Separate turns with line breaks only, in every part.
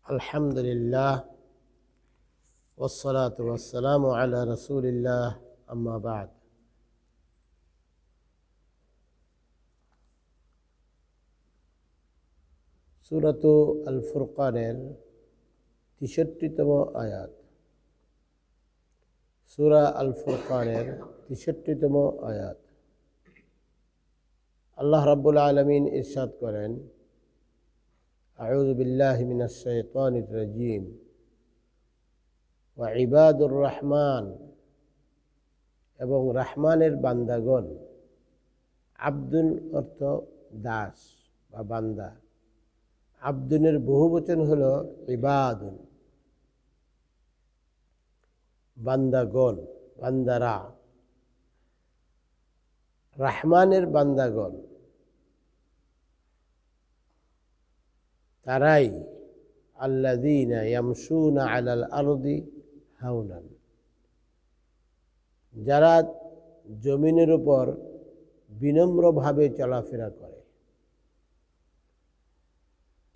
الحمد لله والصلاة والسلام على رسول الله أما بعد সূরাত আল ফুরকানের ৬৩তম আয়াত। সূরা আল ফুরকানের ৬৩তম আয়াত। আল্লাহ রাব্বুল আলামিন ইরশাদ করেন, আউযু বিল্লাহি মিনাশ শাইতানির রাজীম ওয়া ইবাদুর রহমান, এবং রহমানের বান্দাগণ। আব্দুন অর্থ দাস বা বান্দা। আব্দুনের বহুবচন হলো ইবাদুন, বান্দাগণ, বান্দারা। রহমানের বান্দাগণ তারাই আল্লাযীনা ইয়ামশুনা আলাল আরদি হাওনান, যারা জমিনের উপর বিনম্রভাবে চলাফেরা করে।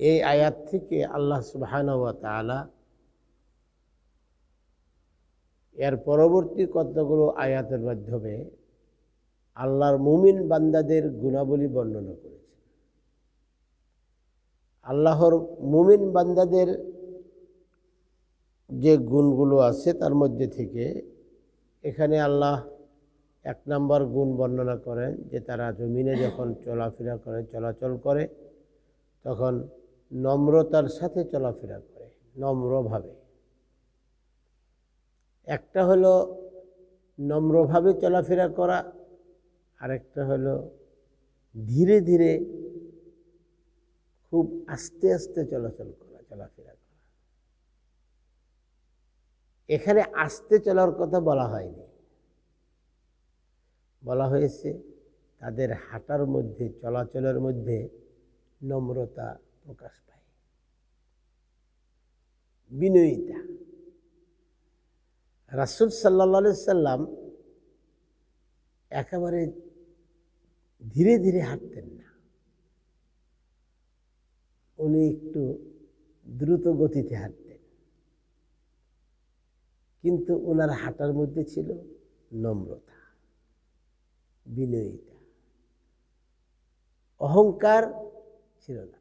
এই আয়াত থেকে আল্লাহ সুবহানাহু ওয়া তাআলা এর পরবর্তী কতগুলো আয়াতের মাধ্যমে আল্লাহর মুমিন বান্দাদের গুণাবলী বর্ণনা করেছেন। আল্লাহর মুমিন বান্দাদের যে গুণগুলো আছে তার মধ্যে থেকে এখানে আল্লাহ ১ নম্বর গুণ বর্ণনা করেন যে তারা জমিনে যখন চলাফেরা করে, চলাচল করে, তখন নম্রতার সাথে চলাফেরা করে, নম্রভাবে। একটা হলো নম্রভাবে চলাফেরা করা, আরেকটা হলো ধীরে ধীরে খুব আস্তে আস্তে চলাফেরা করা। এখানে আস্তে চলার কথা বলা হয়নি, বলা হয়েছে তাদের হাঁটার মধ্যে, চলাচলের মধ্যে নম্রতা প্রকাশ পায়, বিনয়িতা। রাসূল সাল্লাল্লাহু আলাইহি সাল্লাম একেবারে ধীরে ধীরে হাঁটতেন না, উনি একটু দ্রুত গতিতে হাঁটতেন, কিন্তু ওনার হাঁটার মধ্যে ছিল নম্রতা, বিনয়িতা। অহংকার ছিল না,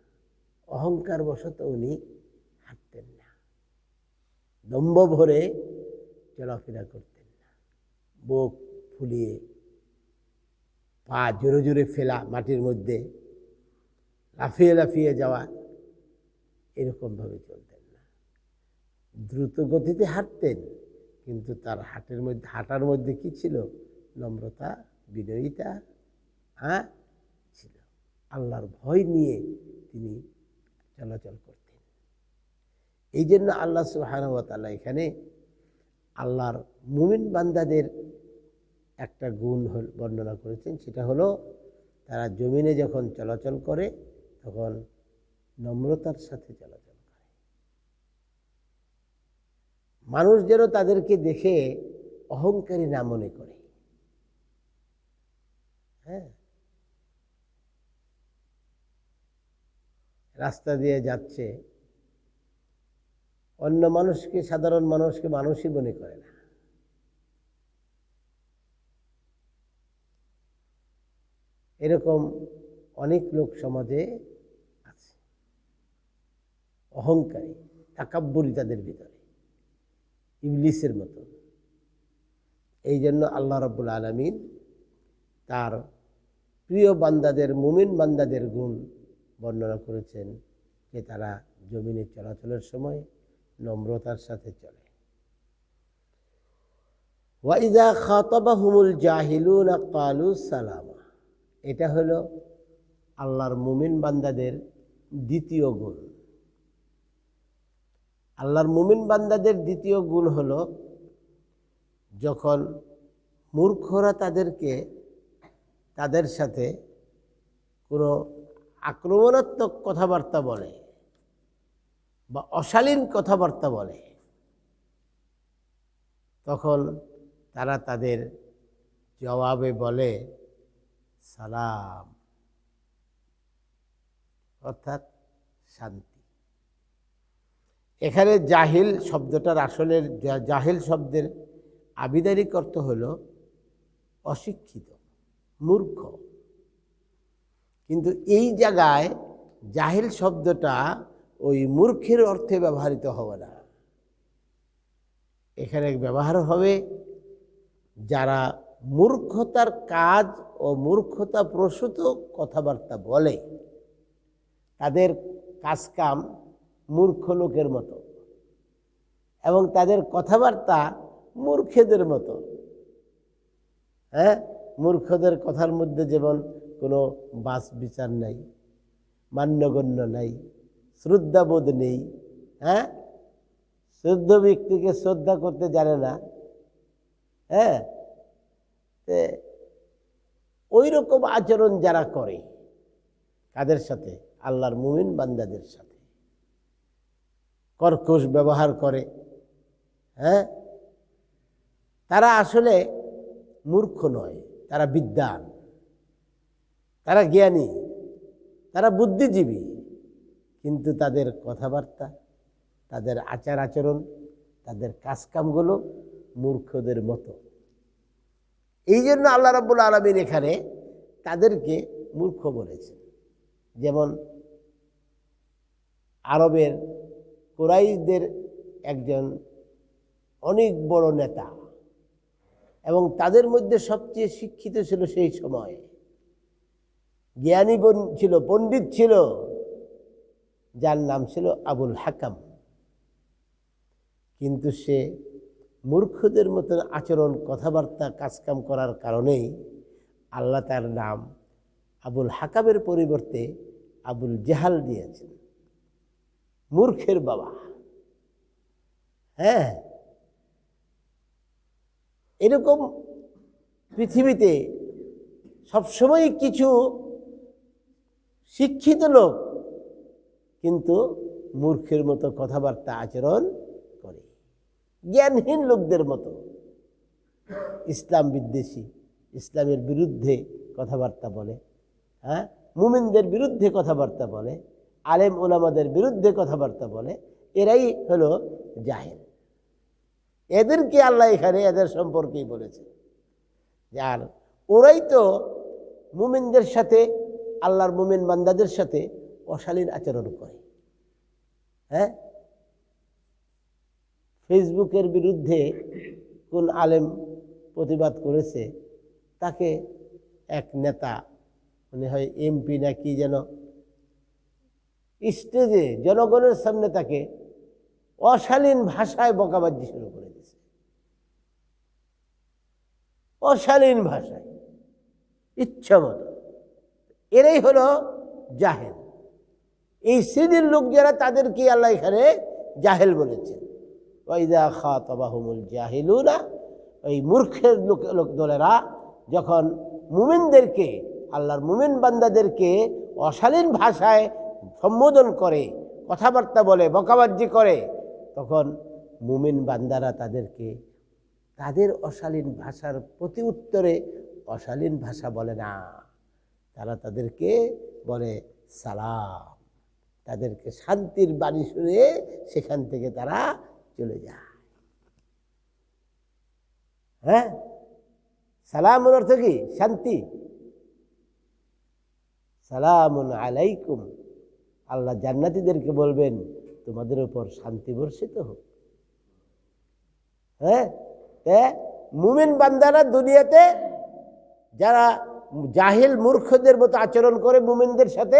অহংকার বশত উনি হাঁটতেন না, দম্ভ ভরে চলাফেরা করতেন না, বুক ফুলিয়ে পা জোরে জোরে ফেলা, মাটির মধ্যে লাফিয়ে লাফিয়ে যাওয়া, এরকমভাবে চলতেন না। দ্রুত গতিতে হাঁটতেন, কিন্তু তার হাঁটার মধ্যে কি ছিল? নম্রতা, বিনয়িতা ছিল। আল্লাহর ভয় নিয়ে তিনি চলাচল করতেন। এই জন্য আল্লাহ সুবহানাহু ওয়া তাআলা এখানে আল্লাহর মুমিন বান্দাদের একটা গুণ বর্ণনা করেছেন, সেটা হলো তারা জমিনে যখন চলাচল করে তখন নম্রতার সাথে চলাচল করে। মানুষ যেন তাদেরকে দেখে অহংকারী না মনে করে। রাস্তা দিয়ে যাচ্ছে, অন্য মানুষকে, সাধারণ মানুষকে মানুষই মনে করে না। এরকম অনেক লোক সমাজে আছে, অহংকারী, তাকাব্বুরি তাদের ভিতরে, ইবলিসের মতো। এই জন্য আল্লাহ রাব্বুল আলামিন তার প্রিয় বান্দাদের, মুমিন বান্দাদের গুণ বর্ণনা করেছেন যে তারা জমিনে চলাচলের সময় নম্রতার সাথে চলে। ওয়া ইযা খাতাবাহুমুল জাহিলুনা ক্বালু সালামা, এটা হলো আল্লাহর মুমিন বান্দাদের দ্বিতীয় গুণ। আল্লাহর মুমিন বান্দাদের দ্বিতীয় গুণ হলো যখন মূর্খরা তাদের সাথে কোনো আক্রমণাত্মক কথাবার্তা বলে বা অশালীন কথাবার্তা বলে, তখন তারা তাদের জবাবে বলে সালাম, অর্থাৎ শান্তি। এখানে জাহিল শব্দটার আসলে জাহিল শব্দের আবিধানিক অর্থ হলো অশিক্ষিত, মূর্খ। কিন্তু এই জায়গায় জাহিল শব্দটা ওই মূর্খের অর্থে ব্যবহৃত হবে না, এখানে ব্যবহার হবে যারা মূর্খতার কাজ ও মূর্খতা প্রসূত কথাবার্তা বলে, তাদের কাজকাম মূর্খ লোকের মতো এবং তাদের কথাবার্তা মূর্খদের মতো। হ্যাঁ, মূর্খদের কথার মধ্যে যেমন কোনো বাস বিচার নাই, মান্যগণ্য নাই, শ্রদ্ধাবোধ নেই। হ্যাঁ, শ্রদ্ধ ব্যক্তিকে শ্রদ্ধা করতে জানে না। হ্যাঁ, ওই রকম আচরণ যারা করে, কাদের সাথে? আল্লাহর মুমিন বান্দাদের সাথে কর্কশ ব্যবহার করে। হ্যাঁ, তারা আসলে মূর্খ নয়, তারা বিদ্বান, তারা জ্ঞানী, তারা বুদ্ধিজীবী, কিন্তু তাদের কথাবার্তা, তাদের আচার আচরণ, তাদের কাজকামগুলো মূর্খদের মতো। এই জন্য আল্লাহ রাব্বুল আলামিন এখানে তাদেরকে মূর্খ বলেছেন। যেমন আরবের কুরাইশদের একজন অনেক বড় নেতা এবং তাদের মধ্যে সবচেয়ে শিক্ষিত ছিল সেই সময়ে, জ্ঞানী ছিল, পণ্ডিত ছিল, যার নাম ছিল আবুল হাকাম। কিন্তু সে মূর্খদের মতন আচরণ, কথাবার্তা, কাজকাম করার কারণেই আল্লাহ তার নাম আবুল হাকামের পরিবর্তে আবুল জাহাল দিয়েছেন, মূর্খের বাবা। হ্যাঁ, এরকম পৃথিবীতে সবসময় কিছু শিক্ষিত লোক কিন্তু মূর্খের মতো কথাবার্তা আচরণ করে, জ্ঞানহীন লোকদের মতো, ইসলাম বিদ্বেষী, ইসলামের বিরুদ্ধে কথাবার্তা বলে। হ্যাঁ, মুমিনদের বিরুদ্ধে কথাবার্তা বলে, আলেম ওলামাদের বিরুদ্ধে কথাবার্তা বলে, এরাই হলো জাহেল। এদেরকে আল্লাহ এখানে এদের সম্পর্কেই বলেছে। আর ওরাই তো মুমিনদের সাথে, আল্লাহর মুমিন বান্দাদের সাথে অশালীন আচরণ করে। হ্যাঁ, ফেসবুকের বিরুদ্ধে কোন আলেম প্রতিবাদ করেছে, তাকে এক নেতা, মনে হয় এমপি না কি যেন, স্টেজে জনগণের সামনে তাকে অশালীন ভাষায় বকাবাজি শুরু করে দিয়েছে, অশালীন ভাষায়, ইচ্ছা মতো। এরাই হলো জাহেল। এই শ্রেণীর লোক যারা, তাদেরকে আল্লাহ এখানে জাহেল বলেছেন। ওয়াইদা খাতাবাহুমুল জাহিলুনা, ওই মূর্খের লোক দলেরা যখন মুমিনদেরকে, আল্লাহর মুমিন বান্দাদেরকে অশালীন ভাষায় সম্বোধন করে, কথাবার্তা বলে, বকাবাজি করে, তখন মুমিন বান্দারা তাদেরকে তাদের অশালীন ভাষার প্রতি উত্তরে অশালীন ভাষা বলে না, তারা তাদেরকে বলে সালাম, তাদেরকে শান্তির বাণী শুনে সেখান থেকে তারা চলে যায়। হ্যাঁ, সালামের অর্থ কি? শান্তি। সালামুন আলাইকুম, আল্লাহ জান্নাতীদেরকে বলবেন তোমাদের উপর শান্তি বর্ষিত হোক। হ্যাঁ, মুমিন বান্দারা দুনিয়াতে যারা জাহিল মূর্খদের মতো আচরণ করে, মুমিনদের সাথে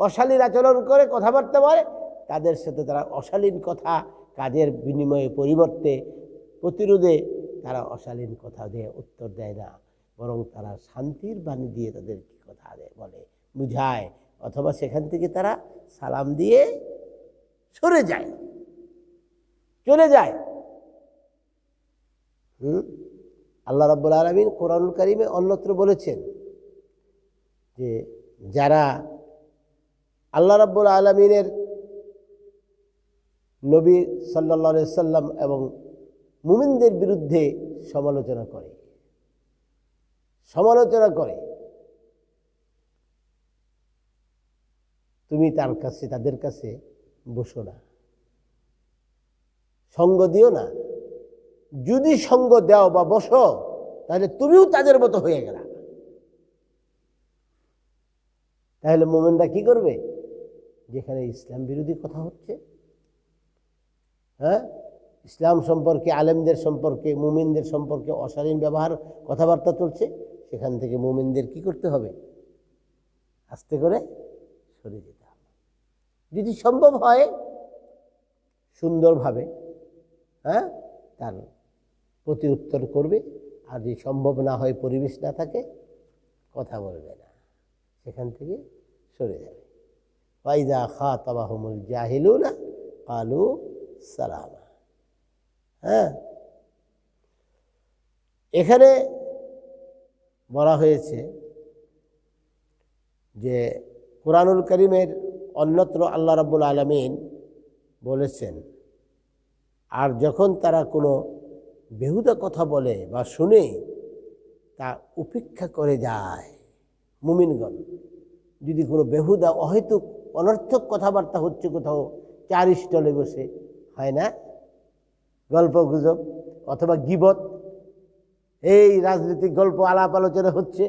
অশালীন আচরণ করে, কথাবার্তা বলে, তাদের সাথে তারা অশালীন কথা, কাজের বিনিময়ে, পরিবর্তে, প্রতিরোধে তারা অশালীন কথা দিয়ে উত্তর দেয় না, বরং তারা শান্তির বাণী দিয়ে তাদেরকে কথা বলে, বুঝায়, অথবা সেখান থেকে তারা সালাম দিয়ে সরে যায়, চলে যায়। আল্লাহ রাব্বুল আলামিন কোরআনুল কারীমে অন্যত্র বলেছেন যে যারা আল্লাহ রাব্বুল আলামিনের নবী সাল্লাল্লাহু আলাইহি সাল্লাম এবং মুমিনদের বিরুদ্ধে সমালোচনা করে, তুমি তাদের কাছে বসো না, সঙ্গ দিও না। যদি সঙ্গ দাও বা বসো, তাহলে তুমিও তাদের মতো হয়ে গেলা। তাহলে মুমিনরা কি করবে? যেখানে ইসলাম বিরোধী কথা হচ্ছে, হ্যাঁ, ইসলাম সম্পর্কে, আলেমদের সম্পর্কে, মুমিনদের সম্পর্কে অশালীন ব্যবহার, কথাবার্তা চলছে, সেখান থেকে মুমিনদের কি করতে হবে? আস্তে করে সরে যেতে হবে। যদি সম্ভব হয় সুন্দরভাবে, হ্যাঁ, তার প্রতি উত্তর করবে। আর যদি সম্ভব না হয়, পরিবেশ না থাকে, কথা বলবে না, সেখান থেকে সরে যাবে। ওয়াইদা খাতাবাহুমুল জাহিলুনা ক্বালু সালামা। হ্যাঁ, এখানে বলা হয়েছে যে কুরআনুল কারীমের অন্যত্র আল্লাহ রাব্বুল আলামিন বলেছেন, আর যখন তারা কোনো বেহুদা কথা বলে বা শুনে তা উপেক্ষা করে যায়, মুমিনগণ যদি কোনো বেহুদা অহেতুক অনর্থক কথাবার্তা হচ্ছে কোথাও, চার স্টলে বসে, হয় না, গল্প গুজব অথবা গীবত, এই রাজনৈতিক গল্প আলাপ আলোচনা হচ্ছে,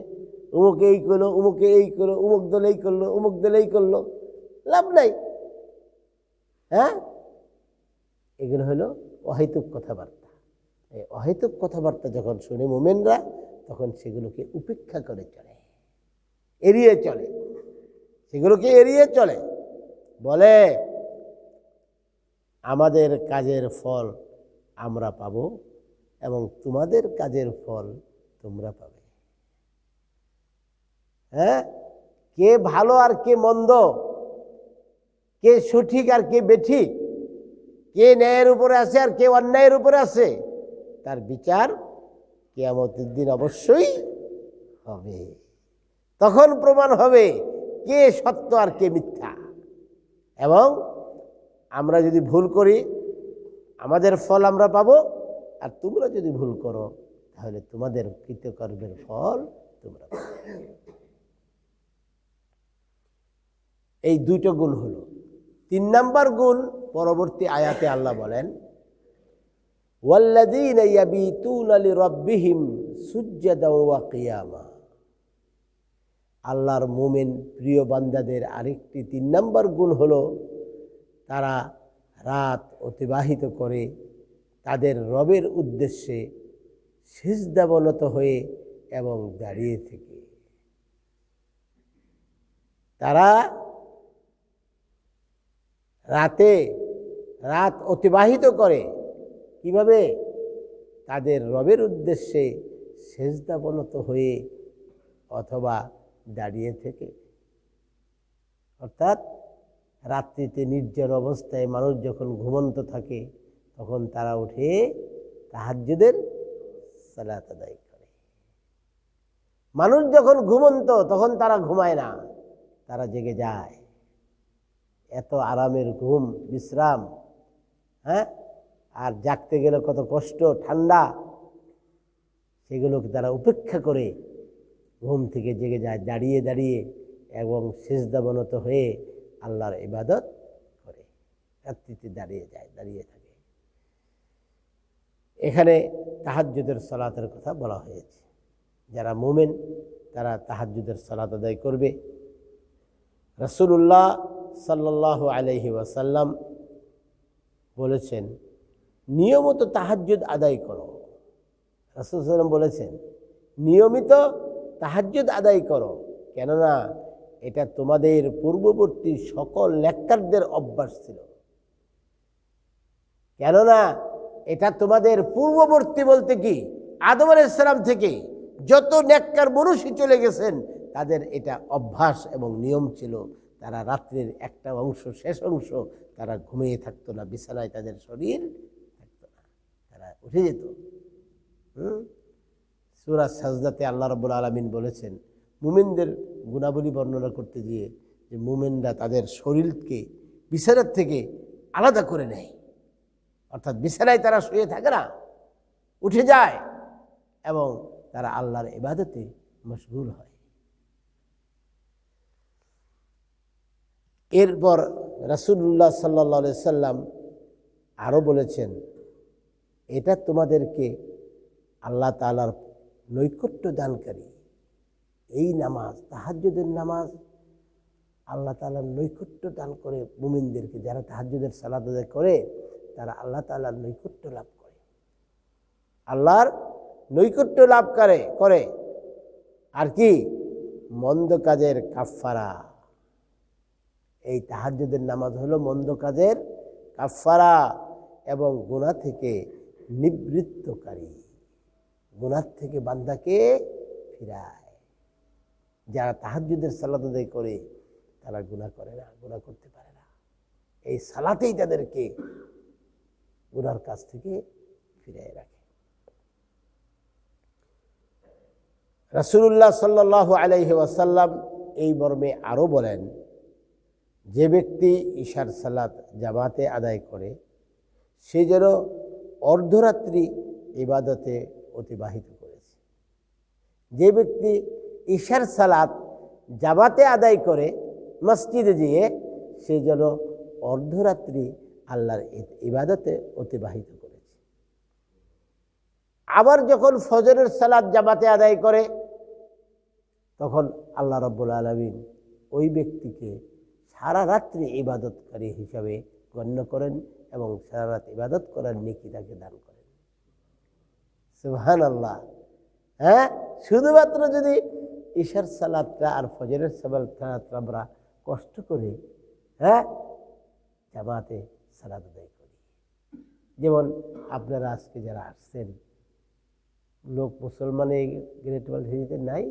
উমুকে এই করলো, উমুকে এই করলো, উমুক দল এই করলো, উমুক দল এই করলো, লাভ নাই। হ্যাঁ, এগুলো হলো অহেতুক কথাবার্তা। এই অহেতুক কথাবার্তা যখন শুনে মুমিনরা, তখন সেগুলোকে উপেক্ষা করে চলে, এড়িয়ে চলে, সেগুলোকে এড়িয়ে চলে। বলে আমাদের কাজের ফল আমরা পাব এবং তোমাদের কাজের ফল তোমরা পাবে। হ্যাঁ, কে ভালো আর কে মন্দ, কে সঠিক আর কে বেঠিক, কে ন্যায়ের উপরে আছে আর কে অন্যায়ের উপরে আছে, তার বিচার কিয়ামতের দিন অবশ্যই হবে। তখন প্রমাণ হবে কে সত্য আর কে মিথ্যা। এবং আমরা যদি ভুল করি, আমাদের ফল আমরা পাবো, আর তোমরা যদি ভুল করো, তাহলে তোমাদের কৃতকর্মের ফল তোমরা পাবে। এই দুটো গুণ হলো। 3 নম্বর গুণ পরবর্তী আয়াতে আল্লাহ বলেন, ওয়াল্লাযীনা ইয়াবীতুনা লিরাব্বিহিম সুজদাও ওয়া কিয়ামা। আল্লাহর মুমিন প্রিয় বান্দাদের আরেকটি 3 নম্বর গুণ হলো, তারা রাত অতিবাহিত করে তাদের রবের উদ্দেশ্যে সিজদাবনত হয়ে এবং দাঁড়িয়ে থেকে। তারা রাত অতিবাহিত করে কিভাবে? তাদের রবের উদ্দেশ্যে সিজদাবনত হয়ে অথবা দাঁড়িয়ে থেকে। অর্থাৎ রাত্রিতে নির্জন অবস্থায় মানুষ যখন ঘুমন্ত থাকে, তখন তারা উঠে তাহাজ্জুদের সালাত আদায় করে। মানুষ যখন ঘুমন্ত, তখন তারা ঘুমায় না, তারা জেগে যায়। এত আরামের ঘুম, বিশ্রাম, হ্যাঁ, আর জাগতে গেলে কত কষ্ট, ঠান্ডা, সেগুলোকে তারা উপেক্ষা করে ঘুম থেকে জেগে যায়, দাঁড়িয়ে দাঁড়িয়ে এবং সিজদাবনত হয়ে আল্লাহর ইবাদত করে। রাত্রিতে দাঁড়িয়ে যায়, দাঁড়িয়ে থাকে। এখানে তাহাজ্জুদের সালাতের কথা বলা হয়েছে। যারা মুমিন তারা তাহাজ্জুদের সালাত আদায় করবে। রাসূলুল্লাহ সাল্লাল্লাহু আলাইহি ওয়াসাল্লাম বলেছেন, নিয়মিত তাহাজ্জুদ আদায় করো। রাসূল সাল্লাল্লাহু আলাইহি ওয়াসাল্লাম বলেছেন, নিয়মিত তাহাজ্জুদ আদায় করো, কেননা এটা তোমাদের পূর্ববর্তী সকল নেককারদের অভ্যাস ছিল। কেননা এটা তোমাদের পূর্ববর্তী বলতে কি, আদম আলাইহিস সালাম থেকে যত নেককার মনুষ্য চলে গেছেন, তাদের এটা অভ্যাস এবং নিয়ম ছিল। তারা রাত্রের একটা অংশ, শেষ অংশ তারা ঘুমিয়ে থাকতো না, বিছানায় তাদের শরীর থাকতো না, তারা উঠে যেত। সূরা সাজদাতে আল্লাহ রাব্বুল আলামিন বলেছেন, মুমিনদের গুণাবলী বর্ণনা করতে গিয়ে, যে মুমিনরা তাদের শরীরকে বিছানার থেকে আলাদা করে নেয়। অর্থাৎ বিছানায় তারা শুয়ে থাকে না, উঠে যায় এবং তারা আল্লাহর ইবাদতে মশগুল হয়। এরপর রাসূলুল্লাহ সাল্লাল্লাহু আলাইহি সাল্লাম আরও বলেছেন, এটা তোমাদেরকে আল্লাহ তাআলার নৈকট্য দানকারী। এই নামাজ, তাহাজ্জুদের নামাজ আল্লাহ তাআলার নৈকট্য দান করে মুমিনদেরকে। যারা তাহাজ্জুদের সালাত আদায় করে তারা আল্লাহ তাআলার নৈকট্য লাভ করে, আল্লাহর নৈকট্য লাভ করে। আর কি? মন্দ কাজের কাফফারা। এই তাহাজ্জুদের নামাজ হলো মন্দ কাজের কাফফারা এবং গুনাহ থেকে নিবৃত্তকারী, গুনাহ থেকে বান্দাকে ফিরায়। যারা তাহাজ্জুদের সালাত আদায় করে তারা গুনাহ করে না, গুনাহ করতে পারে না। এই সালাতেই তাদেরকে গুনাহর কাছ থেকে ফিরিয়ে রাখে। রাসূলুল্লাহ সাল্লাল্লাহু আলাইহি ওয়াসাল্লাম এই মর্মে আরও বলেন, যে ব্যক্তি ঈশার সালাত জামাতে আদায় করে সে যেন অর্ধরাত্রি ইবাদতে অতিবাহিত করেছে। যে ব্যক্তি ঈশার সালাত জামাতে আদায় করে মসজিদে গিয়ে সে যেন অর্ধরাত্রি আল্লাহর ইবাদতে অতিবাহিত করেছে। আবার যখন ফজরের সালাত জামাতে আদায় করে তখন আল্লাহ রাব্বুল আলামিন ওই ব্যক্তিকে সারা রাত্রি ইবাদতকারী হিসাবে গণ্য করেন এবং সারা রাত ইবাদত করার নেকি তাকে দান করেন। সুবহানাল্লাহ। হ্যাঁ, শুধুমাত্র যদি ঈশার সালাতটা আর ফজরের সালাতটা আমরা কষ্ট করে জামাতে সালাত আদায় করি। যেমন আপনারা আজকে যারা আসছেন, লোক মুসলমানে গ্রেট ওয়ার্ল্ড হিরিতে নাই,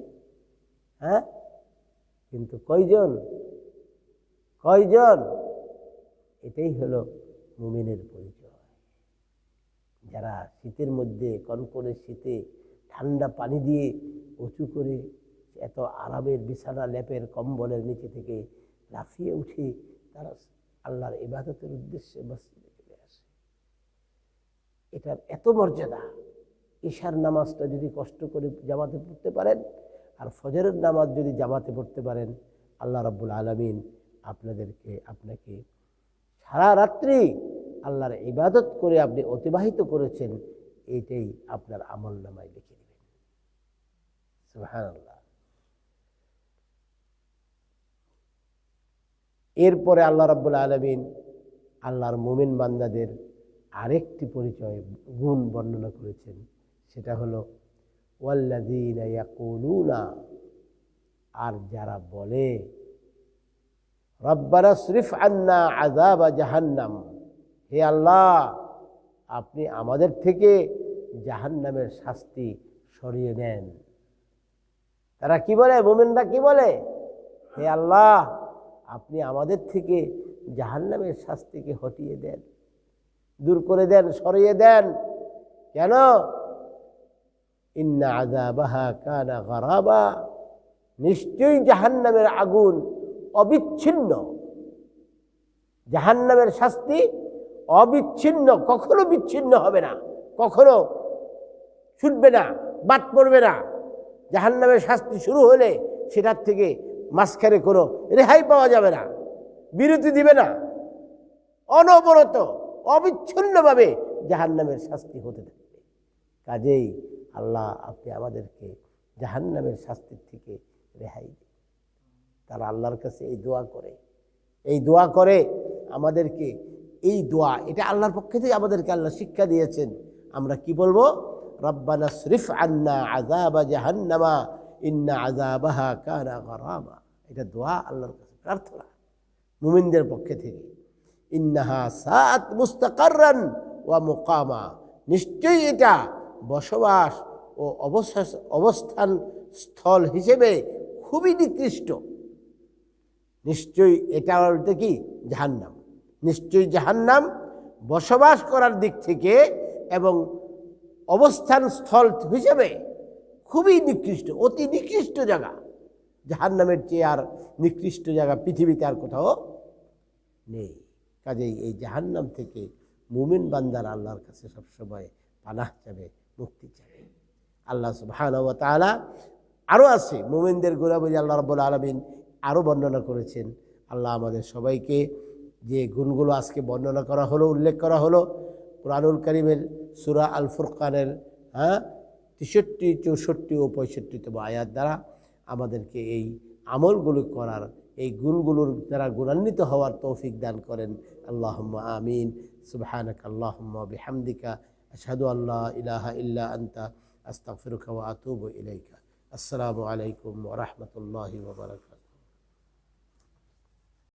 কিন্তু কয়জন? এটাই হলো মুমিনের পরিচয়। যারা শীতের মধ্যে, কনকনে শীতে ঠান্ডা পানি দিয়ে উঁচু করে এত আরামের বিছানা, লেপের, কম্বলের নিচে থেকে লাফিয়ে উঠে তারা আল্লাহর ইবাদতের উদ্দেশ্যে মসজিদে চলে আসে, এটার এত মর্যাদা। ঈশার নামাজটা যদি কষ্ট করে জামাতে পড়তে পারেন আর ফজরের নামাজ যদি জামাতে পড়তে পারেন, আল্লাহ রাব্বুল আলামিন আপনাকে সারা রাত্রি আল্লাহর ইবাদত করে আপনি অতিবাহিত করেছেন, এইটাই আপনার আমল নামায় লিখে দেবেন। সুবহানাল্লাহ। এরপরে আল্লাহ রাব্বুল আলামিন আল্লাহর মুমিন বান্দাদের আরেকটি পরিচয়, গুণ বর্ণনা করেছেন। সেটা হলো ওয়াল্লাযীনা ইয়াকুলুনা, আর যারা বলে রব্বানা সরিফ আন্না আযাবা জাহান্নাম, হে আল্লাহ আপনি আমাদের থেকে জাহান্নামের শাস্তি সরিয়ে নেন। তারা কি বলে? মুমিনরা কি বলে? হে আল্লাহ আপনি আমাদের থেকে জাহান্নামের শাস্তিকে হটিয়ে দেন, দূর করে দেন, সরিয়ে দেন। কেন? ইন্না আযাবাহা কানা গারাবা, নিশ্চয়ই জাহান্নামের আগুন অবিচ্ছিন্ন, জাহান্নামের শাস্তি অবিচ্ছিন্ন, কখনো বিচ্ছিন্ন হবে না, কখনো ছুটবে না, বাদ পড়বে না। জাহান্নামের শাস্তি শুরু হলে সেটার থেকে মাঝখানে কোনো রেহাই পাওয়া যাবে না, বিরতি দিবে না, অনবরত অবিচ্ছিন্নভাবে জাহান্নামের শাস্তি হতে থাকবে। কাজেই আল্লাহ আপনি আমাদেরকে জাহান্নামের শাস্তির থেকে রেহাই দিন। তারা আল্লাহর কাছে এই দোয়া করে আমাদেরকে, এই দোয়া এটা আল্লাহর পক্ষ থেকে আমাদেরকে আল্লাহ শিক্ষা দিয়েছেন। আমরা কি বলবো? রব্বানা সরিফ আন্না আযাবা জাহান্নামা ইন্না আযাবাহা কানা গারামা। এটা দোয়া, আল্লাহর কাছে প্রার্থনা মুমিনদের পক্ষ থেকে। ইন্নাহা সাআত মুস্তাকাররান ওয়া মুকামা, নিশ্চয়ই এটা বসবাস ও অবস্থান স্থল হিসেবে খুবই নিকৃষ্ট। নিশ্চয়ই এটা বলতে কি? জাহান্নাম। নিশ্চয়ই জাহান্নাম বসবাস করার দিক থেকে এবং অবস্থান স্থল হিসেবে খুবই নিকৃষ্ট, অতি নিকৃষ্ট জায়গা। জাহান্নামের চেয়ে আর নিকৃষ্ট জায়গা পৃথিবীতে আর কোথাও নেই। কাজেই এই জাহান্নাম থেকে মুমিন বান্দার আল্লাহর কাছে সবসময় পানাহ চাবে, মুক্তি চাবে। আল্লাহ সুবহানাহু ওয়া তাআলা আরও আছে মুমিনদের গুণাবলী আল্লাহ রাব্বুল আলামিন আরও বর্ণনা করেছেন। আল্লাহ আমাদের সবাইকে যে গুণগুলো আজকে বর্ণনা করা হলো, উল্লেখ করা হলো কুরআনুল কারীমের সূরা আল ফুরকানের 63, 64 ও 65তম আয়াত দ্বারা আমাদেরকে এই আমলগুলো করার, এই গুণগুলোর দ্বারা গুণান্বিত হওয়ার তৌফিক দান করেন। আল্লাহুম্মা আমিন। সুবহানাকা আল্লাহুম্মা বিহামদিকা আশহাদু আল্লা ইলাহা ইল্লা আনতা আস্তাগফিরুকা ওয়া আতুবু ইলাইকা। আসসালামু আলাইকুম ওয়া রাহমাতুল্লাহি ওয়া বারাকাতুহু।